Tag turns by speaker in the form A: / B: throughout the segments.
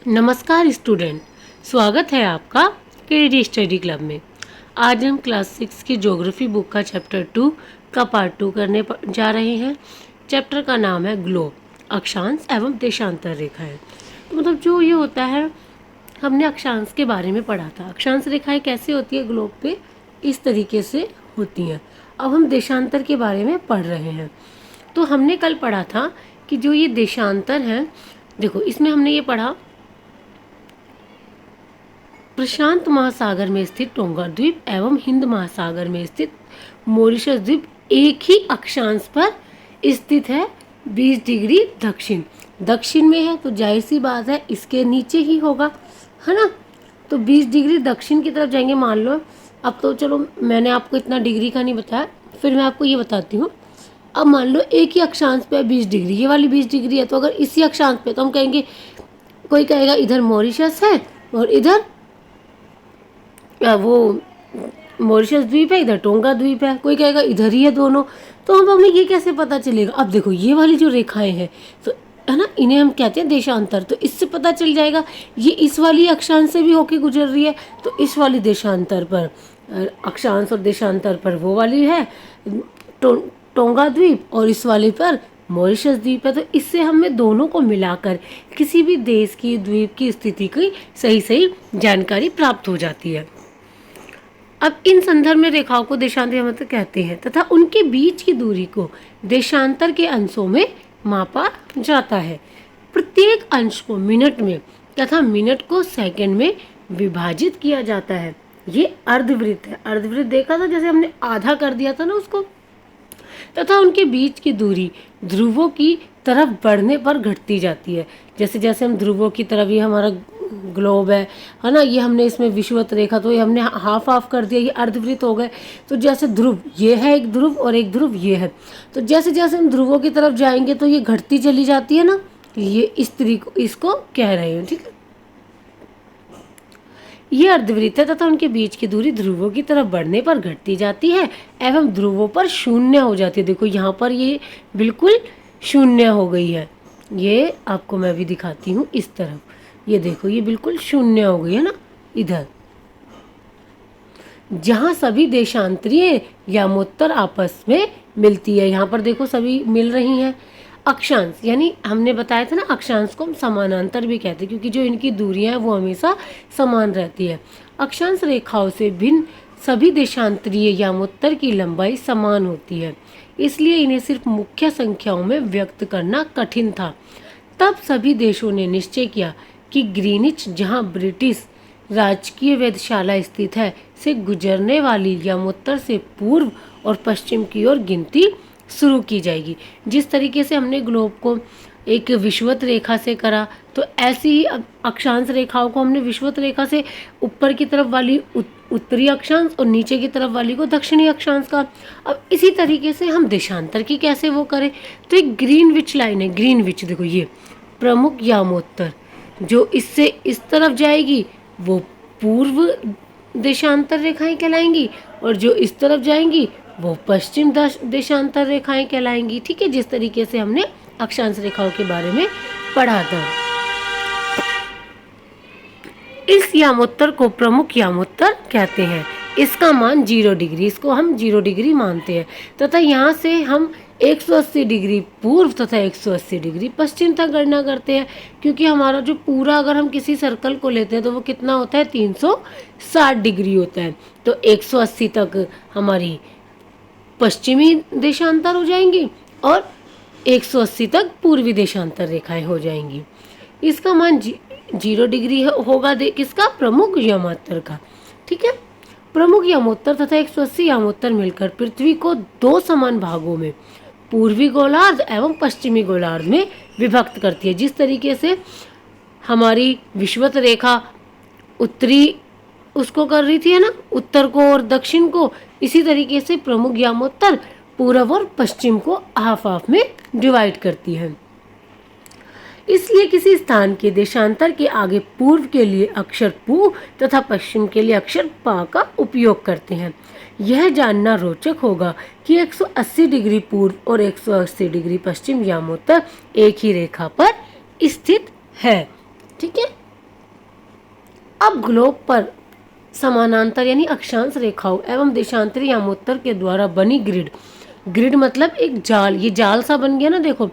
A: नमस्कार स्टूडेंट, स्वागत है आपका केडी स्टडी क्लब में। आज हम क्लास 6 की ज्योग्राफी बुक का चैप्टर 2 का पार्ट 2 करने जा रहे हैं। चैप्टर का नाम है ग्लोब, अक्षांश एवं देशांतर रेखाएं। तो मतलब जो ये होता है, हमने अक्षांश के बारे में पढ़ा था। अक्षांश रेखाएं कैसे होती है ग्लोब पे, इस तरीके से होती हैं। अब हम देशांतर के बारे में पढ़ रहे हैं। तो हमने कल पढ़ा था कि जो ये देशांतर हैं, देखो इसमें हमने ये पढ़ा, प्रशांत महासागर में स्थित टोंगा द्वीप एवं हिंद महासागर में स्थित मॉरिशस द्वीप एक ही अक्षांश पर स्थित है, 20 डिग्री दक्षिण में है। तो जाहिर सी बात है इसके नीचे ही होगा, है ना। तो 20 डिग्री दक्षिण की तरफ जाएंगे। मान लो, अब तो चलो मैंने आपको इतना डिग्री का नहीं बताया, फिर मैं आपको ये बताती हूँ। अब मान लो एक ही अक्षांश पे 20 डिग्री, ये वाली 20 डिग्री है, तो अगर इसी अक्षांश पे, तो हम कहेंगे, कोई कहेगा इधर मॉरिशस है और इधर वो मॉरिशस द्वीप है, इधर टोंगा द्वीप है, कोई कहेगा इधर ही है दोनों। तो हम हमें ये कैसे पता चलेगा? अब देखो ये वाली जो रेखाएं हैं, तो है ना, इन्हें हम कहते हैं देशांतर। तो इससे पता चल जाएगा ये इस वाली अक्षांश से भी होके गुजर रही है, तो इस वाली देशांतर पर, अक्षांश और देशांतर पर वो वाली है टोंगा द्वीप, और इस वाले पर मॉरिशस द्वीप है। तो इससे हमें दोनों को मिलाकर किसी भी देश की द्वीप की स्थिति की सही जानकारी प्राप्त हो जाती है। अब इन संदर्भ में रेखाओं को देशांतर मतलब कहते हैं तथा उनके बीच की दूरी को देशांतर के अंशों में मापा जाता है। प्रत्येक अंश को मिनट में तथा मिनट को सेकंड में विभाजित किया जाता है। ये अर्धवृत्त है। अर्धवृत्त देखा था, जैसे हमने आधा कर दिया था ना उसको। तथा उनके बीच की दूरी ध्रुवों की तरफ बढ़ने पर घटती जाती है। जैसे जैसे हम ध्रुवों की तरफ, ये हमारा ग्लोब है ना, ये हमने इसमें विषुवत रेखा, तो ये हमने हाफ कर दिया, ये अर्धवृत्त हो गए। तो जैसे ध्रुव ये है एक ध्रुव और एक ध्रुव ये है, तो जैसे जैसे हम ध्रुवों की तरफ जाएंगे तो ये घटती चली जाती है ना, ये इस तरीके इसको कह रहे हैं, ठीक है। ये अर्धवृत्त है तथा उनके बीच की दूरी ध्रुवों की तरफ बढ़ने पर घटती जाती है एवं ध्रुवों पर शून्य हो जाती है। देखो यहाँ पर ये बिल्कुल शून्य हो गई है। ये आपको मैं भी दिखाती हूँ इस तरफ, ये देखो ये बिल्कुल शून्य हो गई है ना। इधर जहाँ सभी देशांतरीय यामोत्तर आपस में मिलती है, यहाँ पर देखो सभी मिल रही हैं। अक्षांश यानी हमने बताया था ना, अक्षांश को हम समानांतर भी कहते हैं, क्योंकि जो इनकी दूरियां हैं वो हमेशा समान रहती है। अक्षांश रेखाओं से भिन्न सभी देशांतरीय यामोत्तर की लंबाई समान होती है, इसलिए इन्हें सिर्फ मुख्य संख्याओं में व्यक्त करना कठिन था। तब सभी देशों ने निश्चय किया कि ग्रीनिच, जहाँ ब्रिटिश राजकीय वेधशाला स्थित है, से गुजरने वाली यामोत्तर से पूर्व और पश्चिम की ओर गिनती शुरू की जाएगी। जिस तरीके से हमने ग्लोब को एक विषुवत रेखा से करा, तो ऐसी ही अक्षांश रेखाओं को हमने विषुवत रेखा से ऊपर की तरफ वाली उत्तरी अक्षांश और नीचे की तरफ वाली को दक्षिणी अक्षांश का। अब इसी तरीके से हम देशांतर की कैसे वो करें, तो एक ग्रीनविच लाइन है। ग्रीनविच देखो, ये प्रमुख यामोत्तर, जो इससे इस तरफ जाएगी वो पूर्व देशांतर रेखाएं कहलाएंगी, और जो इस तरफ जाएंगी वो पश्चिम देशांतर रेखाएं कहलाएंगी, ठीक है। जिस तरीके से हमने अक्षांश रेखाओं के बारे में पढ़ा था। इस यामोत्तर को प्रमुख यामोत्तर कहते हैं। इसका मान 0 डिग्री, इसको हम 0 डिग्री मानते हैं, तथा यहाँ से हम 180 डिग्री पूर्व तथा 180 डिग्री पश्चिम तक गणना करते हैं, क्योंकि हमारा जो पूरा, अगर हम किसी सर्कल को लेते हैं तो वो कितना होता है, 360 डिग्री होता है। तो 180 तक हमारी पश्चिमी देशांतर हो जाएंगी और 180 तक पूर्वी देशांतर रेखाएं हो जाएंगी। इसका मान 0 डिग्री होगा किसका, प्रमुख यामोत्तर का, ठीक है। प्रमुख यामोत्तर तथा 180 यामोत्तर मिलकर पृथ्वी को 2 समान भागों में, पूर्वी गोलार्ध एवं पश्चिमी गोलार्ध में विभक्त करती है। जिस तरीके से हमारी विषुवत रेखा उत्तरी उसको कर रही थी, है ना, उत्तर को और दक्षिण को, इसी तरीके से प्रमुख यामोत्तर पूर्व और पश्चिम को हाफ में डिवाइड करती है। इसलिए किसी स्थान के देशांतर के आगे पूर्व के लिए अक्षर पू तथा पश्चिम के लिए अक्षर पा का उपयोग करते हैं। यह जानना रोचक होगा कि 180 डिग्री पूर्व और 180 डिग्री पश्चिम यामोत्तर एक ही रेखा पर स्थित है, ठीक है। अब ग्लोब पर समानांतर यानी अक्षांश रेखाओं एवं देशांतरी यामोत्तर के द्वारा बनी ग्रिड, ग्रिड मतलब एक जाल, ये जाल सा बन गया ना, देखो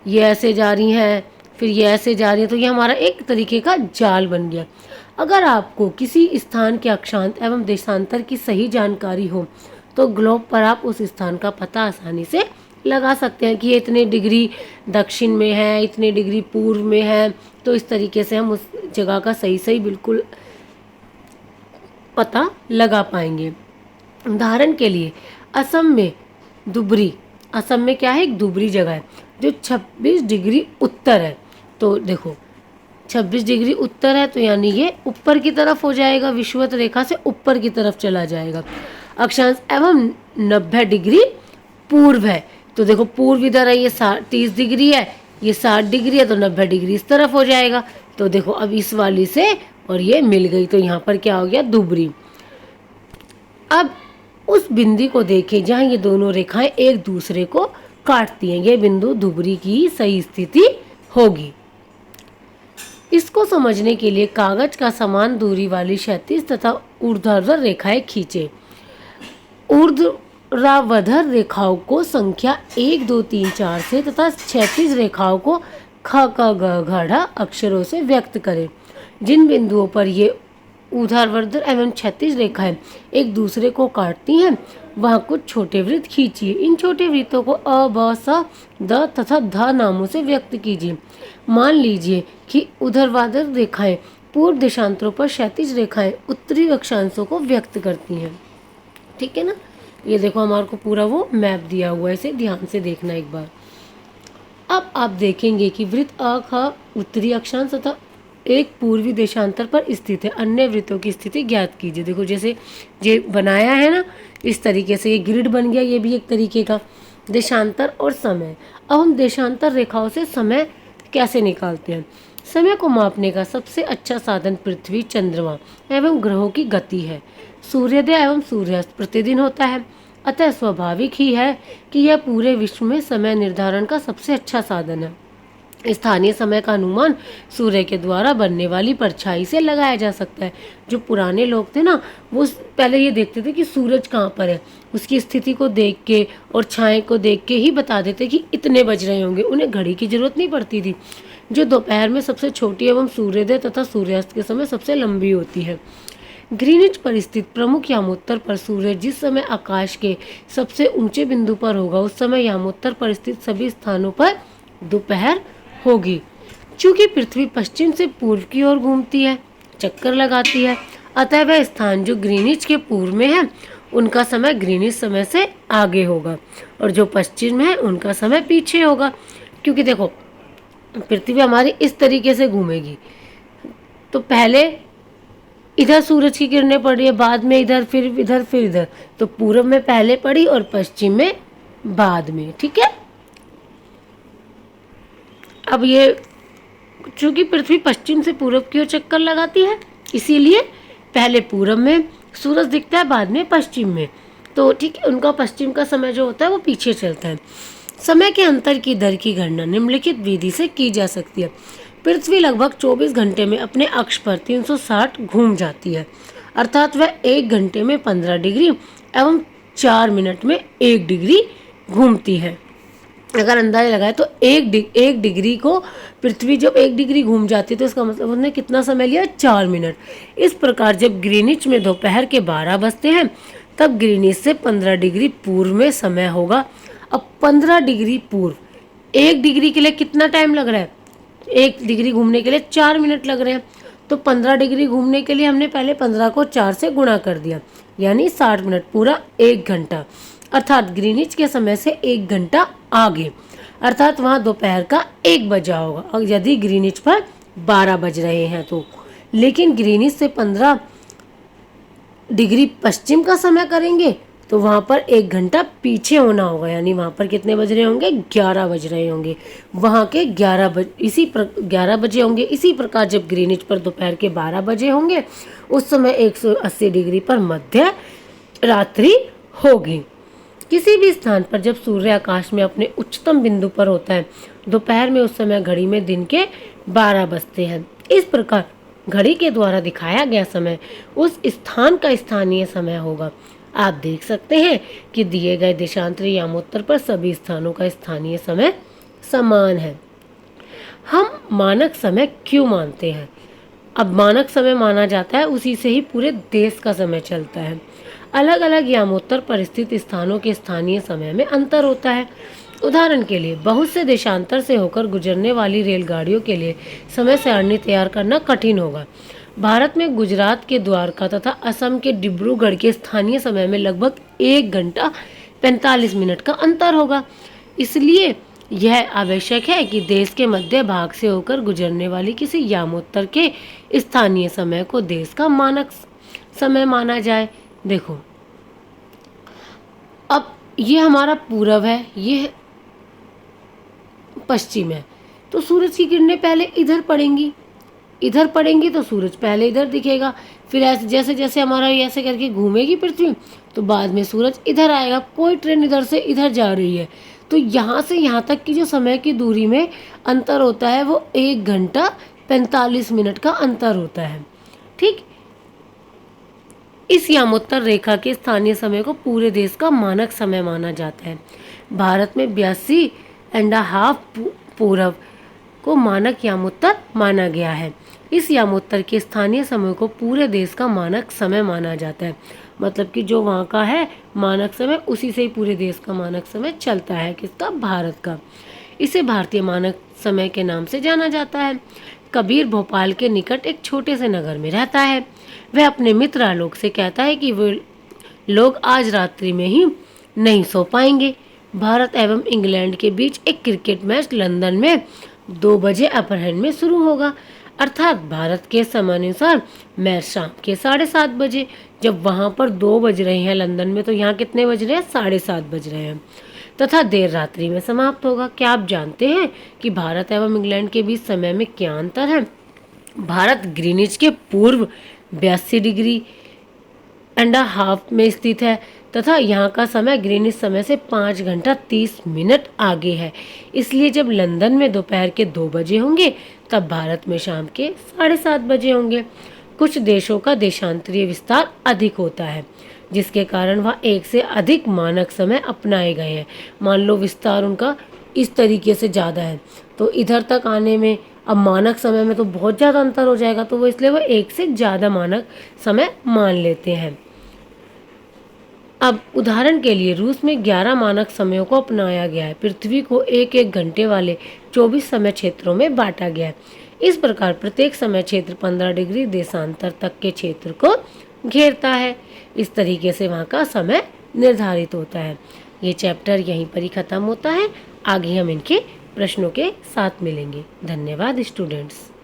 A: ये ऐसे जा रही हैं, फिर ये ऐसे जा रही है, तो ये हमारा एक तरीके का जाल बन गया। अगर आपको किसी स्थान के अक्षांश एवं देशांतर की सही जानकारी हो तो ग्लोब पर आप उस स्थान का पता आसानी से लगा सकते हैं कि ये इतने डिग्री दक्षिण में है, इतने डिग्री पूर्व में है, तो इस तरीके से हम उस जगह का सही सही बिल्कुल पता लगा पाएंगे। उदाहरण के लिए असम में धुबरी, असम में क्या है, एक धुबरी जगह है जो 26 डिग्री उत्तर है। तो देखो 26 डिग्री उत्तर है तो यानी ये ऊपर की तरफ हो जाएगा, विषुवत रेखा से ऊपर की तरफ चला जाएगा। अक्षांश एवं 90 डिग्री पूर्व है, तो देखो पूर्व इधर है, ये 30 डिग्री है, ये 60 डिग्री है, तो 90 डिग्री इस तरफ हो जाएगा। तो देखो अब इस वाली से और ये मिल गई, तो यहाँ पर क्या हो गया, धुबरी। अब उस बिंदु को देखें जहाँ ये दोनों रेखाएं एक दूसरे को काटती हैं, ये बिंदु धुबरी की सही स्थिति होगी। इसको समझने के लिए कागज का समान दूरी वाली क्षैतिज तथा ऊर्ध्वाधर रेखाएं खींचे। ऊर्ध्वाधर रेखाओं को संख्या 1 2 3 4 से तथा क्षैतिज रेखाओं को ख क ग घ ढ अक्षरों से व्यक्त करें। जिन बिंदुओं पर ये ऊर्ध्वाधर एवं क्षैतिज रेखाएं एक दूसरे को काटती हैं वहां कुछ छोटे वृत्त खींचिए। इन छोटे वृत्तों को अ ब स द तथा ध नामों से व्यक्त कीजिए। मान लीजिए कि ऊर्ध्वाधर रेखाएं पूर्व देशांतरों पर, क्षैतिज रेखाएं उत्तरी अक्षांशों को व्यक्त करती हैं। ठीक है ना, ये देखो हमारे को पूरा वो मैप दिया हुआ है, इसे ध्यान से देखना एक बार। अब आप देखेंगे कि वृत्त अ ख उत्तरी अक्षांश तथा एक पूर्वी देशांतर पर स्थित है। अन्य वृत्तों की स्थिति ज्ञात कीजिए। देखो जैसे ये बनाया है ना, इस तरीके से ये ग्रिड बन गया, ये भी एक तरीके का देशांतर और समय। अब हम देशांतर रेखाओं से समय कैसे निकालते हैं। समय को मापने का सबसे अच्छा साधन पृथ्वी, चंद्रमा एवं ग्रहों की गति है। सूर्योदय एवं सूर्यास्त प्रतिदिन होता है, अतः स्वाभाविक ही है कि यह पूरे विश्व में समय निर्धारण का सबसे अच्छा साधन है। स्थानीय समय का अनुमान सूर्य के द्वारा बनने वाली परछाई से लगाया जा सकता है। जो पुराने लोग थे ना, वो पहले ये देखते थे कि सूरज कहाँ पर है, उसकी स्थिति को देख के और छाए को देख के ही बता देते कि इतने बज रहे होंगे। उन्हें घड़ी की जरूरत नहीं पड़ती थी, जो दोपहर में सबसे छोटी एवं सूर्योदय तथा सूर्यास्त के समय सबसे लंबी होती है। ग्रीनिच पर स्थित प्रमुख यामोत्तर पर सूर्य जिस समय आकाश के सबसे ऊंचे बिंदु पर होगा, उस समय यामोत्तर पर स्थित सभी स्थानों पर दोपहर होगी। चूंकि पृथ्वी पश्चिम से पूर्व की ओर घूमती है, चक्कर लगाती है, अतः वह स्थान जो ग्रीनिच के पूर्व में है उनका समय ग्रीनिच समय से आगे होगा, और जो पश्चिम में है उनका समय पीछे होगा। क्योंकि देखो पृथ्वी हमारी इस तरीके से घूमेगी, तो पहले इधर सूरज की किरणें पड़ रही है, बाद में इधर, फिर इधर, फिर इधर, तो पूर्व में पहले पड़ी और पश्चिम में बाद में। ठीक है, अब ये चूंकि पृथ्वी पश्चिम से पूर्व की ओर चक्कर लगाती है, इसीलिए पहले पूर्व में सूरज दिखता है, बाद में पश्चिम में। तो ठीक है, उनका पश्चिम का समय जो होता है वो पीछे चलता है। समय के अंतर की दर की गणना निम्नलिखित विधि से की जा सकती है। पृथ्वी लगभग 24 घंटे में अपने अक्ष पर 360 घूम जाती है, अर्थात वह 1 घंटे में 15 डिग्री एवं 4 मिनट में 1 डिग्री घूमती है। अगर अंदाजा लगाए तो एक डिग्री को पृथ्वी जब 1 डिग्री घूम जाती है तो इसका मतलब उसने कितना समय लिया, 4 मिनट। इस प्रकार जब ग्रीनिच में दोपहर के 12 बजते हैं तब ग्रीनिच से 15 डिग्री पूर्व में समय होगा। अब 15 डिग्री पूर्व, 1 डिग्री के लिए कितना टाइम लग रहा है, 1 डिग्री घूमने के लिए 4 मिनट लग रहे हैं। तो 15 डिग्री घूमने के लिए हमने पहले 15 को 4 से गुणा कर दिया, यानी 60 मिनट, पूरा 1 घंटा, अर्थात ग्रीनिच के समय से 1 घंटा आगे, अर्थात वहाँ दोपहर का 1 बजा होगा। और यदि ग्रीनिच पर 12 बज रहे हैं तो, लेकिन ग्रीनिच से 15 डिग्री पश्चिम का समय करेंगे तो वहाँ पर 1 घंटा पीछे होना होगा, यानी वहाँ पर कितने बज रहे होंगे, 11 बज रहे होंगे, वहाँ के 11 बजे होंगे। इसी प्रकार जब ग्रीनिच पर दोपहर के 12 बजे होंगे उस समय 180 डिग्री पर मध्य रात्रि होगी। किसी भी स्थान पर जब सूर्य आकाश में अपने उच्चतम बिंदु पर होता है दोपहर में, उस समय घड़ी में दिन के 12 बजते हैं। इस प्रकार घड़ी के द्वारा दिखाया गया समय उस स्थान का स्थानीय समय होगा। आप देख सकते हैं कि दिए गए देशांतरी यामोत्तर पर सभी स्थानों का स्थानीय समय समान है। हम मानक समय क्यों मानते हैं? अब मानक समय माना जाता है, उसी से ही पूरे देश का समय चलता है। अलग अलग यामोत्तर पर स्थित स्थानों के स्थानीय समय में अंतर होता है। उदाहरण के लिए बहुत से देशांतर से होकर गुजरने वाली रेलगाड़ियों के लिए समय सारणी तैयार करना कठिन होगा। भारत में गुजरात के द्वारका तथा असम के डिब्रूगढ़ के स्थानीय समय में लगभग 1 घंटा 45 मिनट का अंतर होगा। इसलिए यह आवश्यक है कि देश के मध्य भाग से होकर गुजरने वाली किसी यामोत्तर के स्थानीय समय को देश का मानक समय माना जाए। देखो, अब ये हमारा पूरब है, ये पश्चिम है, तो सूरज की किरणें पहले इधर पड़ेंगी तो सूरज पहले इधर दिखेगा। फिर ऐसे जैसे जैसे हमारा ऐसे करके घूमेगी पृथ्वी, तो बाद में सूरज इधर आएगा। कोई ट्रेन इधर से इधर जा रही है, तो यहाँ से यहाँ तक की जो समय की दूरी में अंतर होता है वो 1 घंटा 45 मिनट का अंतर होता है। ठीक, इस यामोत्तर रेखा के स्थानीय समय को पूरे देश का मानक समय माना जाता है। भारत में 82.5 पूरब को मानक यामोत्तर माना गया है। इस यामोत्तर के स्थानीय समय को पूरे देश का मानक समय माना जाता है। मतलब कि जो वहाँ का है मानक समय, उसी से ही पूरे देश का मानक समय चलता है। किसका? भारत का। इसे भारतीय मानक समय के नाम से जाना जाता है। कबीर भोपाल के निकट एक छोटे से नगर में रहता है। वह अपने मित्र आलोक से कहता है कि वे लोग आज रात्रि में ही नहीं सो पाएंगे। भारत एवं इंग्लैंड के बीच एक क्रिकेट मैच लंदन में 2 बजे अपराह्न में शुरू होगा, अर्थात भारत के समयानुसार मैच शाम के 7:30 बजे। जब वहाँ पर 2 बज रहे हैं लंदन में, तो यहाँ कितने बज रहे हैं? 7:30 बज रहे हैं, तथा देर रात्रि में समाप्त होगा। क्या आप जानते हैं कि भारत एवं इंग्लैंड के बीच समय में क्या अंतर है? भारत ग्रीनिच के पूर्व 82.5 में स्थित है तथा यहाँ का समय ग्रीनिच समय से 5 घंटा 30 मिनट आगे है। इसलिए जब लंदन में दोपहर के 2 बजे होंगे, तब भारत में शाम के 7:30 बजे होंगे। कुछ देशों का देशांतरीय विस्तार अधिक होता है, जिसके कारण वह एक से अधिक मानक समय अपनाए गए हैं। मान लो विस्तार उनका इस तरीके से ज़्यादा है, तो इधर तक आने में अब मानक समय में तो बहुत ज़्यादा अंतर हो जाएगा, तो वो इसलिए वो एक से ज़्यादा मानक समय मान लेते हैं। अब उदाहरण के लिए रूस में 11 मानक समयों को अपनाया गया है। पृथ्वी को 1-1 घंटे वाले 24 समय क्षेत्रों में बांटा गया है। इस प्रकार प्रत्येक समय क्षेत्र 15 डिग्री देशांतर तक के क्षेत्र को घेरता है। इस तरीके से वहाँ का समय निर्धारित होता है। ये चैप्टर यहीं पर ही खत्म होता है। आगे हम इनके प्रश्नों के साथ मिलेंगे। धन्यवाद स्टूडेंट्स।